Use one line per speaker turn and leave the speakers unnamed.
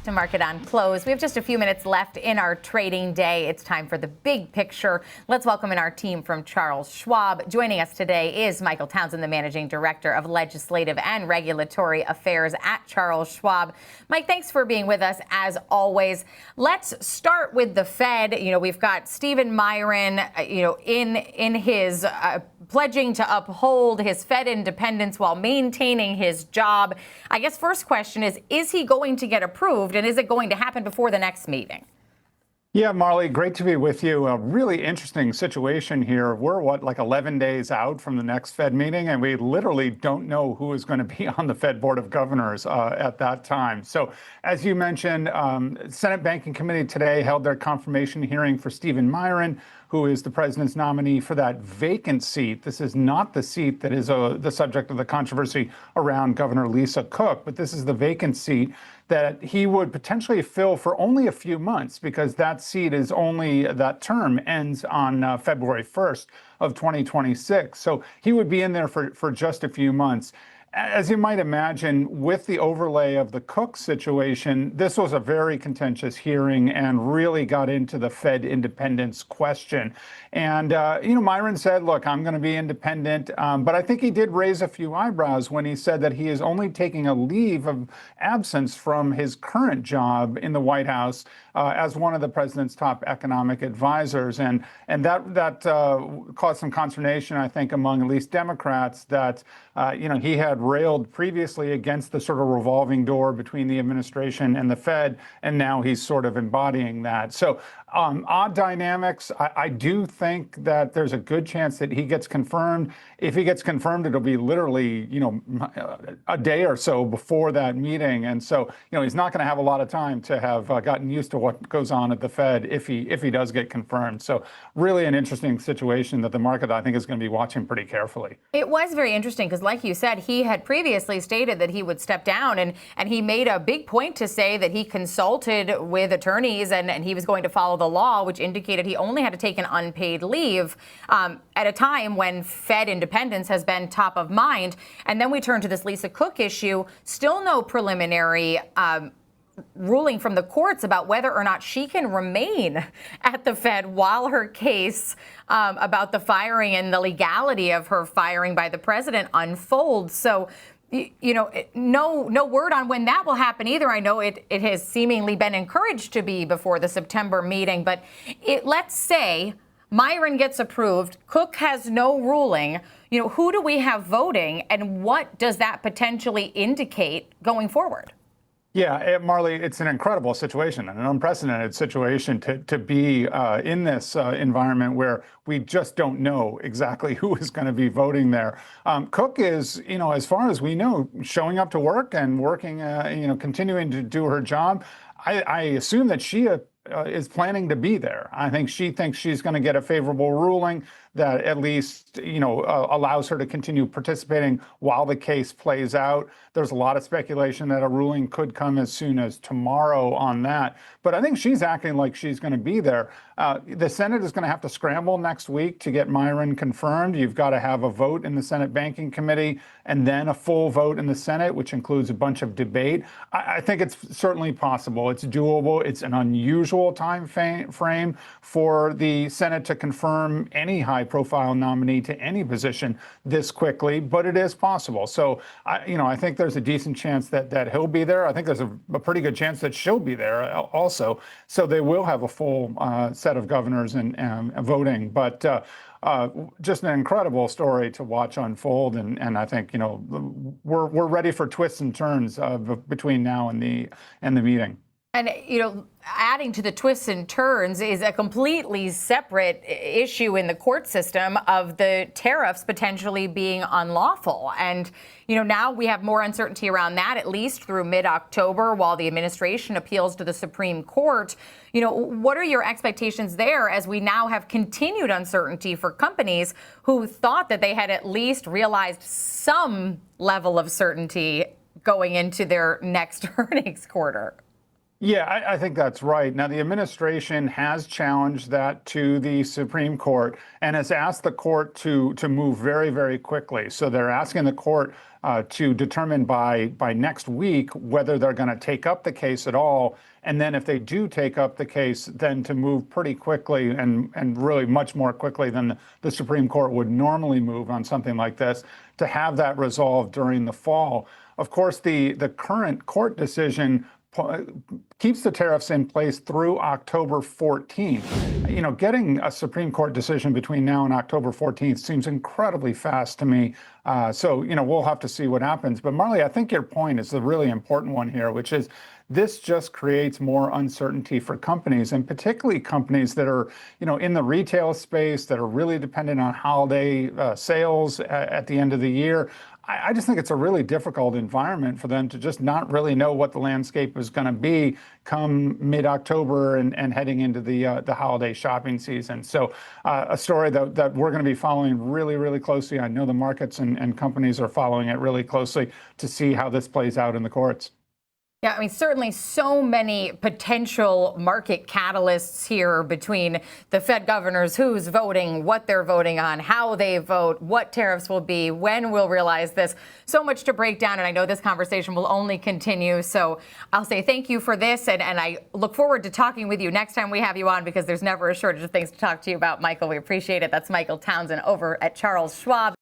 to Market on Close. We have just a few minutes left in our trading day. It's time for the big picture. Let's welcome in our team from Charles Schwab. Joining us today is Michael Townsend, the Managing Director of Legislative and Regulatory Affairs at Charles Schwab. Mike, thanks for being with us as always. Let's start with the Fed. We've got Stephen Miran, in his pledging to uphold his Fed independence while maintaining his job. I guess first question is he going to get approved, and is it going to happen before the next meeting?
Yeah, Marley, great to be with you. A really interesting situation here. We're, like 11 days out from the next Fed meeting, and we literally don't know who is going to be on the Fed Board of Governors at that time. So, as you mentioned, Senate Banking Committee today held their confirmation hearing for Stephen Miran, who is the president's nominee for that vacant seat. This is not the seat that is the subject of the controversy around Governor Lisa Cook, but this is the vacant seat that he would potentially fill for only a few months, because that term ends on February 1st of 2026. So he would be in there for just a few months. As you might imagine, with the overlay of the Cook situation, this was a very contentious hearing and really got into the Fed independence question. And, Miran said, look, I'm going to be independent. But I think he did raise a few eyebrows when he said that he is only taking a leave of absence from his current job in the White House as one of the president's top economic advisors. And that caused some consternation, I think, among at least Democrats that, he had railed previously against the sort of revolving door between the administration and the Fed, and now he's sort of embodying that. So odd dynamics. I do think that there's a good chance that he gets confirmed. If he gets confirmed, it'll be literally, a day or so before that meeting. And so, he's not going to have a lot of time to have gotten used to what goes on at the Fed if he does get confirmed. So really an interesting situation that the market, I think, is going to be watching pretty carefully.
It was very interesting because, like you said, he had previously stated that he would step down, and he made a big point to say that he consulted with attorneys and he was going to follow the law, which indicated he only had to take an unpaid leave at a time when Fed independence has been top of mind. And then we turn to this Lisa Cook issue. Still no preliminary ruling from the courts about whether or not she can remain at the Fed while her case about the firing and the legality of her firing by the president unfolds. So, no word on when that will happen either. I know it has seemingly been encouraged to be before the September meeting, but let's say Miran gets approved, Cook has no ruling. Who do we have voting, and what does that potentially indicate going forward?
Yeah, Marley, it's an incredible situation, an unprecedented situation to be in this environment where we just don't know exactly who is going to be voting there. Cook is, as far as we know, showing up to work and working, continuing to do her job. I assume that she is planning to be there. I think she thinks she's going to get a favorable ruling that at least, allows her to continue participating while the case plays out. There's a lot of speculation that a ruling could come as soon as tomorrow on that. But I think she's acting like she's going to be there. The Senate is going to have to scramble next week to get Miran confirmed. You've got to have a vote in the Senate Banking Committee and then a full vote in the Senate, which includes a bunch of debate. I think it's certainly possible. It's doable. It's an unusual time frame for the Senate to confirm any high-profile nominee to any position this quickly, but it is possible. So, I think there's a decent chance that he'll be there. I think there's a pretty good chance that she'll be there also. So they will have a full set of governors and voting. But just an incredible story to watch unfold. And I think, we're ready for twists and turns between now and the meeting.
And, adding to the twists and turns is a completely separate issue in the court system of the tariffs potentially being unlawful. And, now we have more uncertainty around that, at least through mid-October, while the administration appeals to the Supreme Court. What are your expectations there as we now have continued uncertainty for companies who thought that they had at least realized some level of certainty going into their next earnings quarter?
Yeah, I think that's right. Now, the administration has challenged that to the Supreme Court and has asked the court to move very, very quickly. So they're asking the court to determine by next week whether they're going to take up the case at all. And then if they do take up the case, then to move pretty quickly and really much more quickly than the Supreme Court would normally move on something like this, to have that resolved during the fall. Of course, the current court decision keeps the tariffs in place through October 14th. You know, getting a Supreme Court decision between now and October 14th seems incredibly fast to me. So, you know, we'll have to see what happens. But Marley, I think your point is the really important one here, which is this just creates more uncertainty for companies, and particularly companies that are, you know, in the retail space that are really dependent on holiday sales at the end of the year. I just think it's a really difficult environment for them to just not really know what the landscape is going to be come mid-October and heading into the holiday shopping season. So a story that we're going to be following really, really closely. I know the markets and companies are following it really closely to see how this plays out in the courts.
Yeah, I mean, certainly so many potential market catalysts here between the Fed governors, who's voting, what they're voting on, how they vote, what tariffs will be, when we'll realize this. So much to break down, and I know this conversation will only continue. So I'll say thank you for this, and I look forward to talking with you next time we have you on, because there's never a shortage of things to talk to you about, Michael. We appreciate it. That's Michael Townsend over at Charles Schwab.